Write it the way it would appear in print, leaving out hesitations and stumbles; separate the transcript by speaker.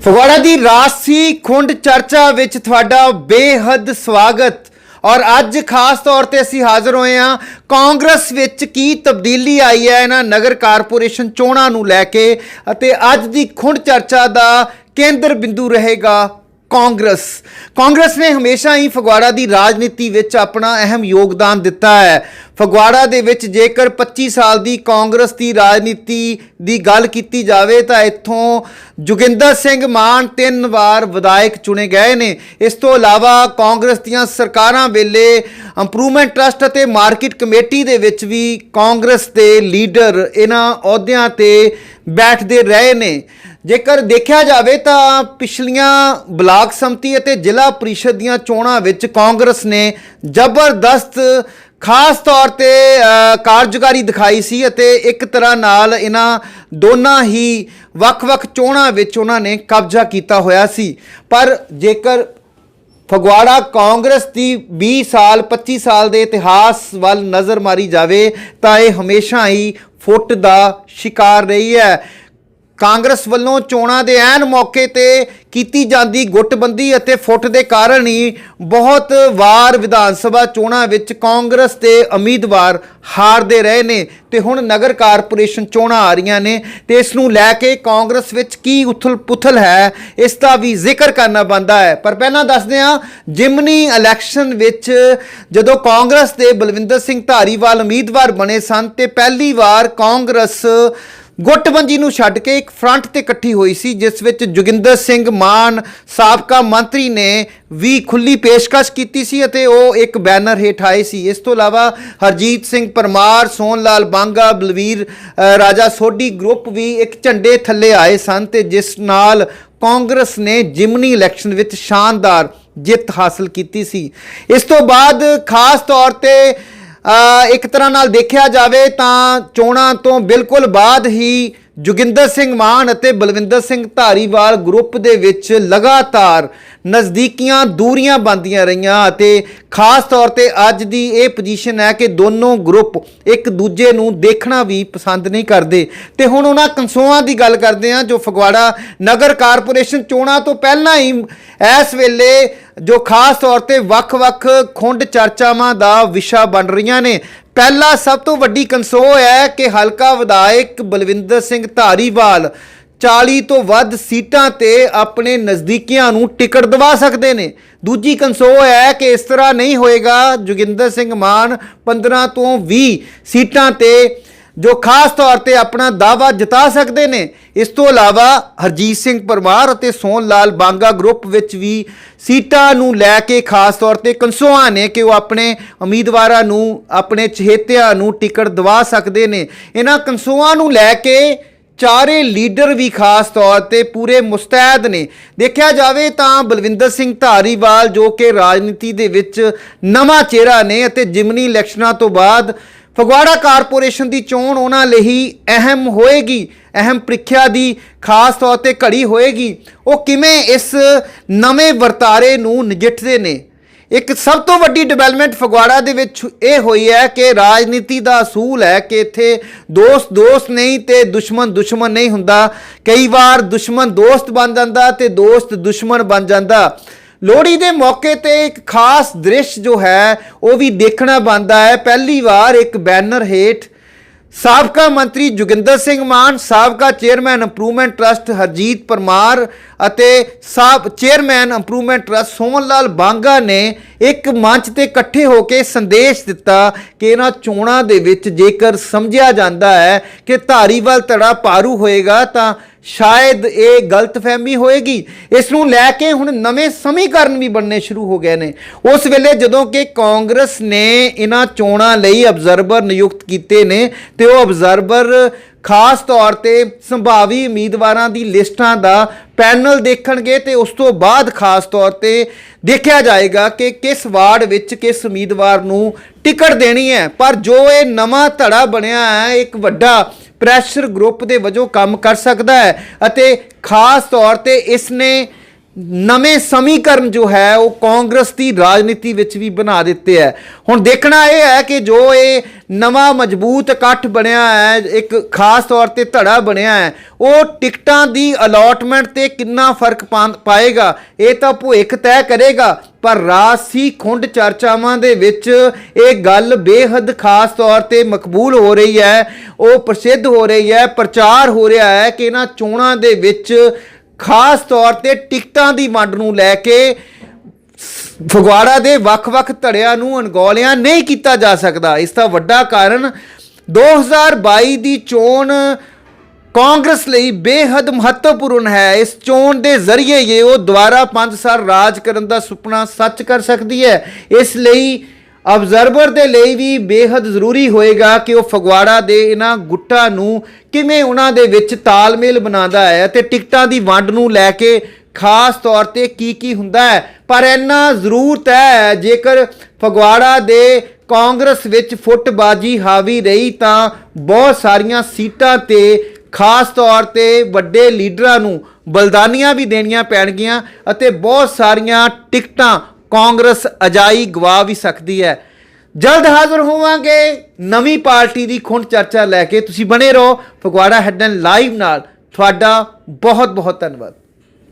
Speaker 1: ਫਗਵਾੜਾ ਦੀ ਰਾਜਸੀ ਖੁੰਡ ਚਰਚਾ ਵਿੱਚ ਤੁਹਾਡਾ ਬੇਹੱਦ ਸਵਾਗਤ। और अज खास तौर पर असी हाज़र होए हाँ कांग्रेस विच की तब्दीली आई है इन्हां नगर कारपोरेशन चोणां नूं लैके अते अज दी खुंड चर्चा दा केंद्र बिंदु रहेगा कांग्रेस ने हमेशा ही फगवाड़ा की राजनीति विच अपना अहम योगदान दिता है। फगवाड़ा दे विच जेकर 25 साल की कांग्रेस की राजनीति की गल की जाए तो इत्थों जोगिंदर सिंह मान 3 बार विधायक चुने गए ने। इस तो इलावा कांग्रेस दीआं सरकारां वेले इंप्रूवमेंट ट्रस्ट अते मार्केट कमेटी दे विच भी कांग्रेस के लीडर इन्हां अहुदियां ते बैठते रहे ने। जेकर देखा जाए तो पिछलियां ब्लाक समति अते जिला परिषद दीआं चोणां विच कांग्रेस ने जबरदस्त खास तौर पर कारजकारी दिखाई सी अते एक तरह नाल इन्हां दोनों ही वख-वख चोणां विच उन्होंने कब्जा किया होया सी। पर जेकर फगवाड़ा कांग्रेस की 20 साल 25 साल के इतिहास वाल नज़र मारी जाए तो यह हमेशा ही फुट का शिकार रही है। कांग्रेस वालों चोणां दे ऐन मौके ते कीती जांदी गुटबंदी अते फुट दे कारण ही बहुत वार विधान सभा चोणां विच कांग्रेस के उम्मीदवार हारदे रहे ने ते हुण नगर कारपोरेशन चोणां आ रहीआं ने ते इस नूं लैके कांग्रेस विच की उथल पुथल है इसका भी जिक्र करना बनता है। पर पहलां दसदे हां जिमनी इलैक्शन विच जदों कांग्रेस के बलविंदर सिंह धारीवाल उम्मीदवार बने सन ते पहली बार कांग्रेस गुटबंदी नूं छड्ड के एक फ्रंट ते इकट्ठी हुई सी जिस विच जोगिंदर सिंह मान साबका मंत्री ने भी खुली पेशकश की सी अते वो एक बैनर हेठ आए सी। इस तो इलावा हरजीत सिंह परमार सोहन लाल बांगा बलवीर राजा सोढी ग्रुप भी एक झंडे थले आए सन ते जिस नाल कांग्रेस ने जिमनी इलैक्शन विच शानदार जित हासिल की सी। इस तो बाद खास तौर पर एक तरह नाल देखा जाए तो चोणां तो बिल्कुल बाद ही जोगिंदर सिंह मान अते बलविंदर सिंह धारीवाल ग्रुप दे विच लगातार नज़दीकियां दूरियां बनदियां रहियां अते खास तौर पर अज दी ये पोजीशन है कि दोनों ग्रुप एक दूजे नूं देखना भी पसंद नहीं करते। तो हुण उन्हां कंसोआं दी गल करदे हां जो फगवाड़ा नगर कारपोरेशन चोणां तो पहलां ही इस वेले जो खास तौर पर वख-वख खुंड चर्चावां दा विशा बन रहीआं ने। पहला सब तो वड्डी कंसोह है कि हलका विधायक बलविंदर सिंह धारीवाल 40 तो वध सीटां ते अपने नज़दीकियां नूं टिकट दवा सकते हैं। दूजी कंसोह है कि इस तरह नहीं होएगा, जोगिंदर सिंह मान 15 तो 20 सीटां ते जो खास तौर पर अपना दावा जिता सकते हैं। इस तो इलावा हरजीत सिंह परमार और सोहन लाल बांगा ग्रुप विच भी सीटां नूं लैके खास तौर पर कंसोआं ने कि वो अपने उम्मीदवारां नूं अपने चहेतियां नूं टिकट दवा सकते हैं। इन्हां कंसोआं नूं लैके चारे लीडर भी खास तौर पर पूरे मुस्तैद ने। देखा जाए तो बलविंदर सिंह धारीवाल जो कि राजनीति दे विच नवां चेहरा ने अते जिमनी इलैक्शनां तो बाद फगवाड़ा कारपोरेशन की चोण उन्हां लई ही अहम होएगी, अहम प्रीख्या की खास तौर पर घड़ी होएगी। वो किवें इस नवे वरतारे नूं नजिठदे ने। एक सब तो वड्डी डिवेलपमेंट फगवाड़ा दे विच ये हुई है कि राजनीति का असूल है कि इत्थे दोस्त दोस्त नहीं तो दुश्मन दुश्मन नहीं हुंदा। कई बार दुश्मन दोस्त बन जाता तो दोस्त दुश्मन बन जाता। लोहड़ी के मौके ते एक खास दृश्य जो है वो भी देखना बनता है। पहली बार एक बैनर हेठ साबका मंत्री जोगिंदर सिंह मान साबका chairman improvement trust Harjeet Parmar अते chairman improvement trust Sohan Lal बांगा ने एक मंच ते इकट्ठे होकर संदेश दिता कि इन्हां चोणां दे विच जेकर समझिया जाता है कि धारीवाल धड़ा पारू होएगा तो शायद ये गलतफहमी होएगी। इस नूं लैके हुण नवे समीकरण भी बनने शुरू हो गए ने। उस वेले जदों कि कांग्रेस ने इन्हां चोणां लई ऑबजरवर नियुक्त कीते ने ते वो ऑबजरवर खास तौर पर संभावी उम्मीदवारों की लिस्टां का पैनल देखणगे ते उस तो बाद खास तौर पर देखा जाएगा कि किस वार्ड विच किस उम्मीदवार नूं टिकट देनी है। पर जो ये नवा धड़ा बनिया है एक वड्डा प्रैशर ग्रुप के वजों काम कर सकता है अते खास तौर पर इसने ਨਵੇਂ ਸਮੀਕਰਨ ਜੋ ਹੈ ਉਹ ਕਾਂਗਰਸ ਦੀ ਰਾਜਨੀਤੀ ਵਿੱਚ ਵੀ ਬਣਾ ਦਿੱਤੇ ਹੈ। ਹੁਣ ਦੇਖਣਾ ਇਹ ਹੈ ਕਿ ਜੋ ਇਹ ਨਵਾਂ ਮਜ਼ਬੂਤ ਇਕੱਠ ਬਣਿਆ ਹੈ, ਇੱਕ ਖਾਸ ਤੌਰ ਤੇ ਧੜਾ ਬਣਿਆ ਹੈ, ਉਹ ਟਿਕਟਾਂ ਦੀ ਅਲਾਟਮੈਂਟ ਤੇ ਕਿੰਨਾ ਫਰਕ ਪਾਏਗਾ ਇਹ ਤਾਂ ਭਵਿੱਖ ਤੈਅ ਕਰੇਗਾ। ਪਰ ਰਾਜਸੀ ਖੁੰਡ ਚਰਚਾਵਾਂ ਦੇ ਵਿੱਚ ਇਹ ਗੱਲ ਬੇਹੱਦ ਖਾਸ ਤੌਰ ਤੇ ਮਕਬੂਲ ਹੋ ਰਹੀ ਹੈ, ਉਹ ਪ੍ਰਸਿੱਧ ਹੋ ਰਹੀ ਹੈ, ਪ੍ਰਚਾਰ ਹੋ ਰਿਹਾ ਹੈ ਕਿ ਇਹਨਾਂ ਚੋਣਾਂ ਦੇ ਵਿੱਚ ਖਾਸ ਤੌਰ ਤੇ ਟਿਕਟਾਂ ਦੀ ਵੰਡ ਨੂੰ ਲੈ ਕੇ ਫਗਵਾੜਾ ਦੇ ਵੱਖ-ਵੱਖ ਧੜਿਆਂ ਨੂੰ ਅਣਗੌਲਿਆਂ ਨਹੀਂ ਕੀਤਾ ਜਾ ਸਕਦਾ। ਇਸ ਦਾ ਵੱਡਾ ਕਾਰਨ 2022 ਦੀ ਚੋਣ ਕਾਂਗਰਸ ਲਈ ਬੇਹੱਦ ਮਹੱਤਵਪੂਰਨ ਹੈ। ਇਸ ਚੋਣ ਦੇ ਜ਼ਰੀਏ ਇਹ ਉਹ ਦੁਬਾਰਾ 5 ਸਾਲ ਰਾਜ ਕਰਨ ਦਾ ਸੁਪਨਾ ਸੱਚ ਕਰ ਸਕਦੀ ਹੈ। ਇਸ ਲਈ ਆਬਜ਼ਰਵਰ ਦੇ ਲਈ ਵੀ ਬੇਹੱਦ ਜ਼ਰੂਰੀ ਹੋਏਗਾ ਕਿ ਉਹ ਫਗਵਾੜਾ ਦੇ ਇਹਨਾਂ ਗੁੱਟਾਂ ਨੂੰ ਕਿਵੇਂ ਉਹਨਾਂ ਦੇ ਵਿੱਚ ਤਾਲਮੇਲ ਬਣਾਉਂਦਾ ਹੈ ਅਤੇ ਟਿਕਟਾਂ ਦੀ ਵੰਡ ਨੂੰ ਲੈ ਕੇ ਖਾਸ ਤੌਰ ਤੇ ਕੀ ਹੁੰਦਾ ਹੈ। ਪਰ ਇੰਨਾ ਜ਼ਰੂਰ ਤੈਅ ਹੈ ਜੇਕਰ ਫਗਵਾੜਾ ਦੇ ਕਾਂਗਰਸ ਵਿੱਚ ਫੁੱਟਬਾਜੀ ਹਾਵੀ ਰਹੀ ਤਾਂ ਬਹੁਤ ਸਾਰੀਆਂ ਸੀਟਾਂ ਤੇ ਖਾਸ ਤੌਰ ਤੇ ਵੱਡੇ ਲੀਡਰਾਂ ਨੂੰ ਬਲਦਾਨੀਆਂ ਵੀ ਦੇਣੀਆਂ ਪੈਣਗੀਆਂ ਅਤੇ ਬਹੁਤ ਸਾਰੀਆਂ ਟਿਕਟਾਂ ਕਾਂਗਰਸ ਅਜਾਈ ਗਵਾ ਵੀ ਸਕਦੀ ਹੈ। ਜਲਦ ਹਾਜ਼ਰ ਹੋਵਾਂਗੇ ਨਵੀਂ ਪਾਰਟੀ ਦੀ ਖੁੰਡ ਚਰਚਾ ਲੈ ਕੇ। ਤੁਸੀਂ ਬਣੇ ਰਹੋ ਫਗਵਾੜਾ ਹੈਡਲਾਈਨ ਲਾਈਵ ਨਾਲ। ਤੁਹਾਡਾ ਬਹੁਤ ਬਹੁਤ ਧੰਨਵਾਦ।